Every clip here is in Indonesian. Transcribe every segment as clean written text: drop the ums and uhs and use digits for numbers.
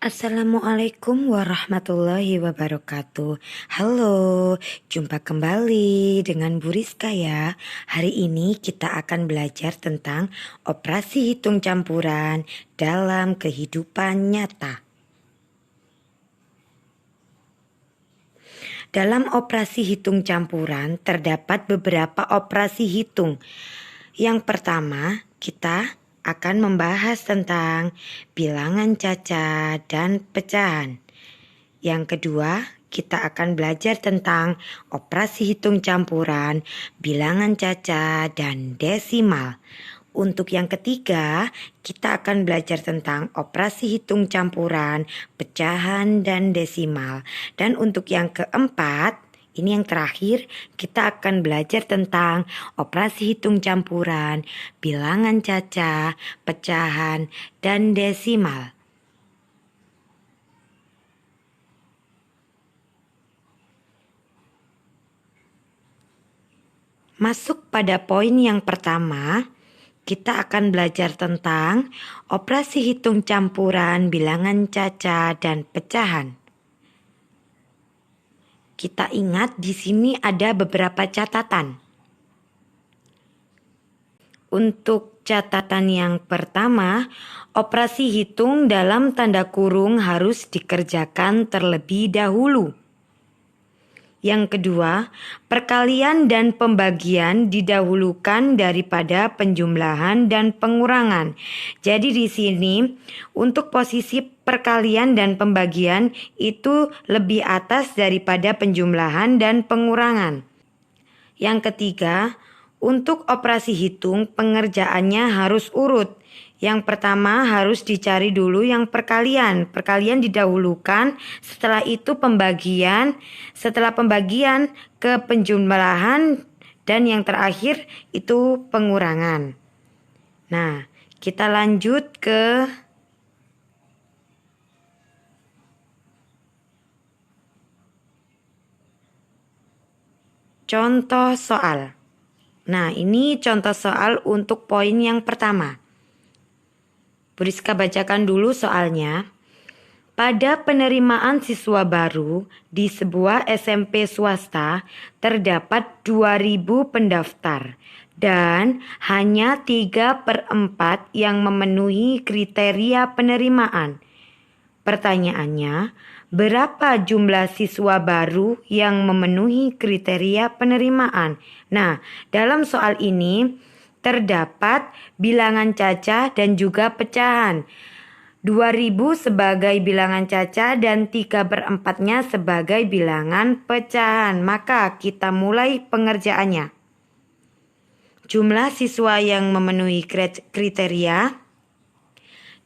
Assalamualaikum warahmatullahi wabarakatuh. Halo, jumpa kembali dengan Bu Rizka ya. Hari ini kita akan belajar tentang operasi hitung campuran dalam kehidupan nyata. Dalam operasi hitung campuran terdapat beberapa operasi hitung. Yang pertama, kita akan membahas tentang bilangan caca dan pecahan. Yang kedua, kita akan belajar tentang operasi hitung campuran, bilangan caca, dan desimal. Untuk yang ketiga, kita akan belajar tentang operasi hitung campuran, pecahan, dan desimal. Dan untuk yang keempat, ini yang terakhir, kita akan belajar tentang operasi hitung campuran, bilangan caca, pecahan, dan desimal. Masuk pada poin yang pertama, kita akan belajar tentang operasi hitung campuran, bilangan caca, dan pecahan. Kita ingat di sini ada beberapa catatan. Untuk catatan yang pertama, operasi hitung dalam tanda kurung harus dikerjakan terlebih dahulu. Yang kedua, perkalian dan pembagian didahulukan daripada penjumlahan dan pengurangan. Jadi di sini untuk posisi perkalian dan pembagian itu lebih atas daripada penjumlahan dan pengurangan. Yang ketiga, untuk operasi hitung pengerjaannya harus urut. Yang pertama harus dicari dulu yang perkalian. Perkalian didahulukan, setelah itu pembagian, setelah pembagian ke penjumlahan, dan yang terakhir itu pengurangan. Nah, kita lanjut ke contoh soal. Nah, ini contoh soal untuk poin yang pertama. Bu Rizka bacakan dulu soalnya. Pada penerimaan siswa baru di sebuah SMP swasta terdapat 2.000 pendaftar dan hanya 3/4 yang memenuhi kriteria penerimaan. Pertanyaannya, berapa jumlah siswa baru yang memenuhi kriteria penerimaan? Nah, dalam soal ini terdapat bilangan caca dan juga pecahan. 2.000 sebagai bilangan caca dan 3/4-nya sebagai bilangan pecahan. Maka kita mulai pengerjaannya. Jumlah siswa yang memenuhi kriteria.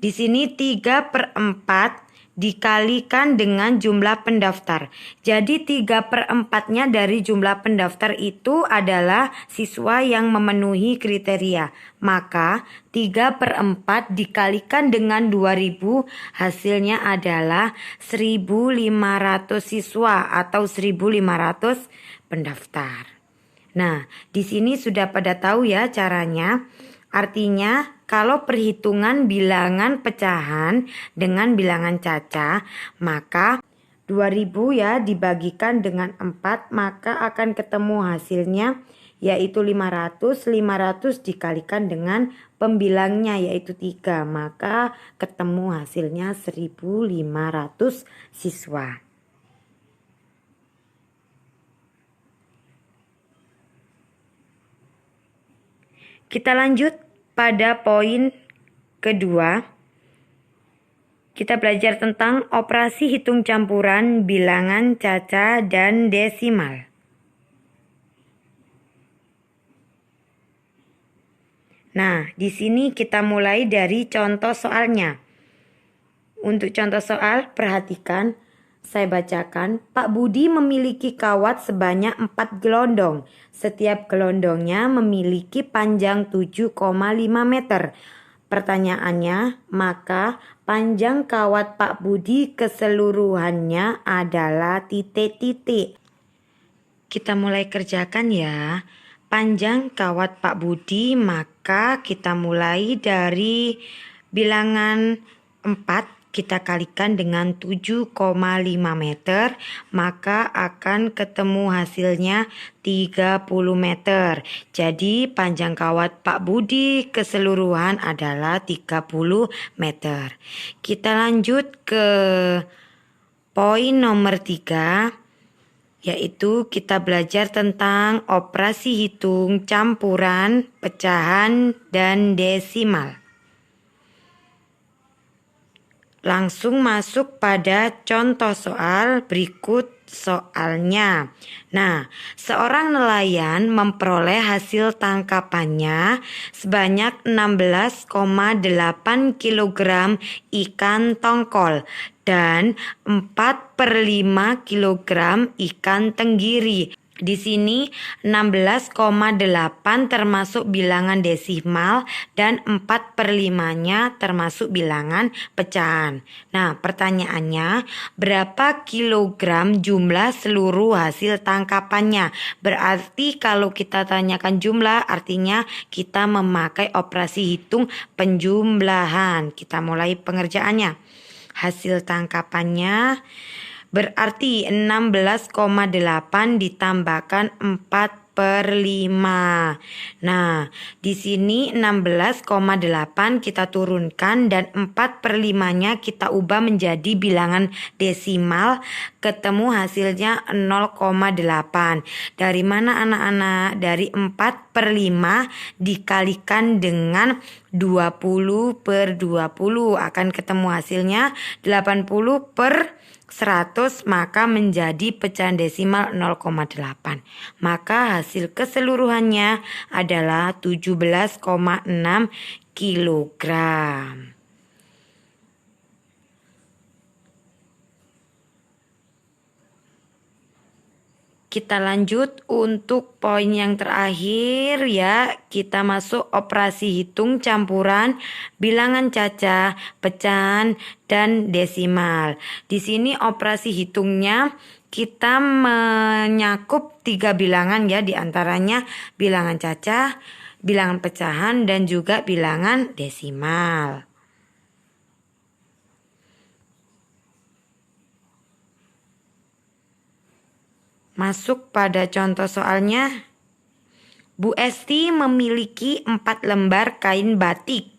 Di sini 3/4 dikalikan dengan jumlah pendaftar. Jadi 3/4-nya dari jumlah pendaftar itu adalah siswa yang memenuhi kriteria. Maka 3/4 dikalikan dengan 2.000 hasilnya adalah 1.500 siswa atau 1.500 pendaftar. Nah, di sini sudah pada tahu ya caranya. Artinya kalau perhitungan bilangan pecahan dengan bilangan caca, maka 2.000 ya dibagikan dengan 4, maka akan ketemu hasilnya yaitu 500. 500 dikalikan dengan pembilangnya yaitu 3, maka ketemu hasilnya 1.500 siswa. Kita lanjut pada poin kedua. Kita belajar tentang operasi hitung campuran, bilangan caca, dan desimal. Nah, di sini kita mulai dari contoh soalnya. Untuk contoh soal, perhatikan. Saya bacakan, Pak Budi memiliki kawat sebanyak 4 gelondong. Setiap gelondongnya memiliki panjang 7,5 meter. Pertanyaannya, maka panjang kawat Pak Budi keseluruhannya adalah titik-titik. Kita mulai kerjakan ya. Panjang kawat Pak Budi, maka kita mulai dari bilangan 4. kita kalikan dengan 7,5 meter, maka akan ketemu hasilnya 30 meter. Jadi panjang kawat Pak Budi keseluruhan adalah 30 meter. Kita lanjut ke poin nomor 3, yaitu kita belajar tentang operasi hitung campuran, pecahan, dan desimal. Langsung masuk pada contoh soal berikut soalnya. Nah, seorang nelayan memperoleh hasil tangkapannya sebanyak 16,8 kg ikan tongkol dan 4/5 kg ikan tenggiri. Di sini 16,8 termasuk bilangan desimal dan 4/5-nya termasuk bilangan pecahan. Nah, pertanyaannya, berapa kilogram jumlah seluruh hasil tangkapannya? Berarti kalau kita tanyakan jumlah, artinya kita memakai operasi hitung penjumlahan. Kita mulai pengerjaannya. Hasil tangkapannya berarti 16,8 ditambahkan 4/5. Nah, di sini 16,8 kita turunkan dan 4/5-nya kita ubah menjadi bilangan desimal, ketemu hasilnya 0,8. Dari mana anak-anak? Dari 4/5 dikalikan dengan 20/20 akan ketemu hasilnya 80/100, maka menjadi pecahan desimal 0,8. Maka hasil keseluruhannya adalah 17,6 kilogram. Kita lanjut untuk poin yang terakhir ya. Kita masuk operasi hitung campuran, bilangan cacah, pecahan, dan desimal. Di sini operasi hitungnya kita menyakup 3 bilangan ya, diantaranya bilangan cacah, bilangan pecahan, dan juga bilangan desimal. Masuk pada contoh soalnya. Bu Esti memiliki 4 lembar kain batik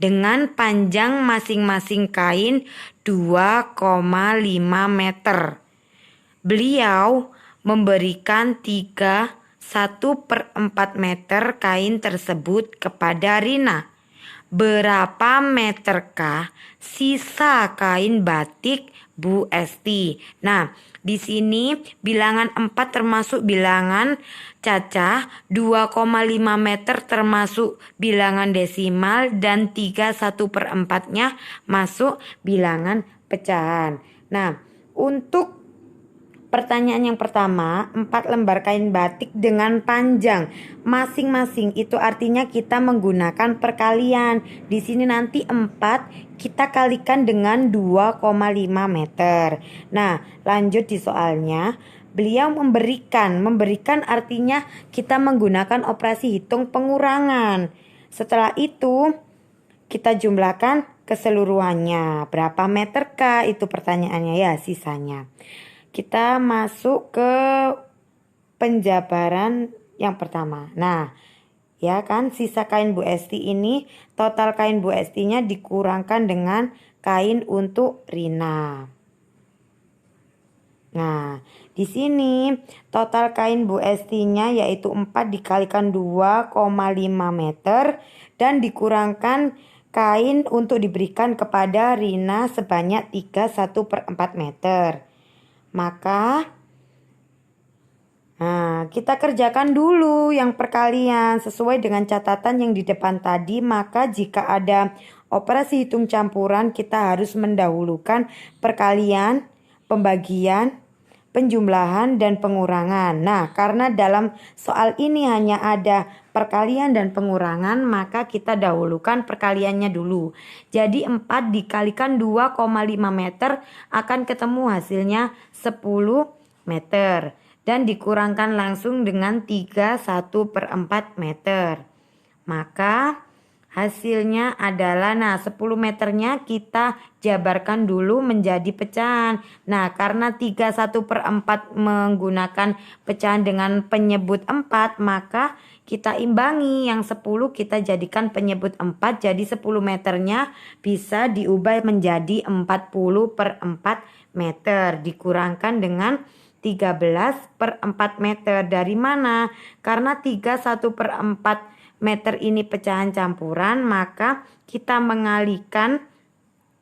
dengan panjang masing-masing kain 2,5 meter. Beliau memberikan 1/4 meter kain tersebut kepada Rina. Berapa meterkah sisa kain batik Bu Esti? Nah, di sini bilangan 4 termasuk bilangan cacah, 2,5 meter termasuk bilangan desimal, dan 1/4-nya masuk bilangan pecahan. Nah, untuk pertanyaan yang pertama, 4 lembar kain batik dengan panjang masing-masing itu artinya kita menggunakan perkalian. Di sini nanti 4 kita kalikan dengan 2,5 meter. Nah, lanjut di soalnya. Beliau memberikan artinya kita menggunakan operasi hitung pengurangan. Setelah itu kita jumlahkan keseluruhannya. Berapa meterkah? Itu pertanyaannya ya, sisanya. Kita masuk ke penjabaran yang pertama. Nah, ya kan, sisa kain Bu Esti ini, total kain Bu Estinya dikurangkan dengan kain untuk Rina. Nah, di sini total kain Bu Estinya yaitu 4 dikalikan 2,5 meter dan dikurangkan kain untuk diberikan kepada Rina sebanyak 1/4 meter. Maka kita kerjakan dulu yang perkalian sesuai dengan catatan yang di depan tadi. Maka jika ada operasi hitung campuran, kita harus mendahulukan perkalian, pembagian, penjumlahan, dan pengurangan. Nah, karena dalam soal ini hanya ada perkalian dan pengurangan, maka kita dahulukan perkaliannya dulu. Jadi 4 dikalikan 2,5 meter akan ketemu hasilnya 10 meter. Dan dikurangkan langsung dengan 1/4 meter. Maka hasilnya adalah, 10 meternya kita jabarkan dulu menjadi pecahan. Nah, karena 3/1/4 menggunakan pecahan dengan penyebut 4, maka kita imbangi. Yang 10 kita jadikan penyebut 4, jadi 10 meternya bisa diubah menjadi 40/4 meter. Dikurangkan dengan 13/4 meter. Dari mana? Karena 3/1/4 meter ini pecahan campuran, maka kita mengalihkan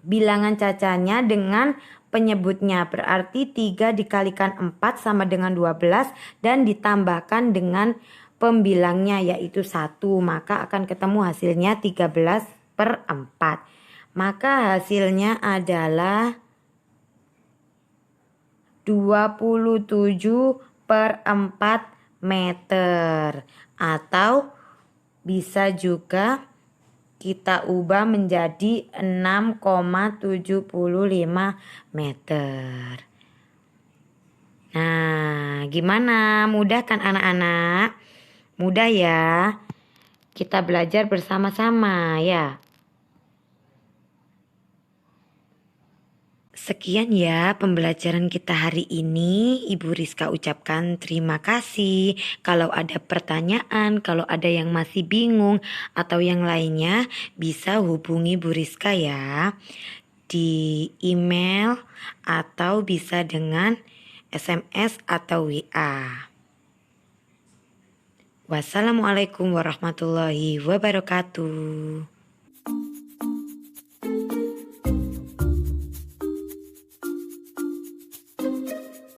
bilangan cacahnya dengan penyebutnya. Berarti 3 dikalikan 4 sama dengan 12 dan ditambahkan dengan pembilangnya yaitu 1. Maka akan ketemu hasilnya 13/4. Maka hasilnya adalah 27/4 meter, atau bisa juga kita ubah menjadi 6,75 meter. Nah, gimana? Mudah kan anak-anak? Mudah ya? Kita belajar bersama-sama ya. Sekian ya pembelajaran kita hari ini. Ibu Rizka ucapkan terima kasih. Kalau ada pertanyaan, kalau ada yang masih bingung atau yang lainnya, bisa hubungi Bu Rizka ya. Di email atau bisa dengan SMS atau WA. Wassalamualaikum warahmatullahi wabarakatuh.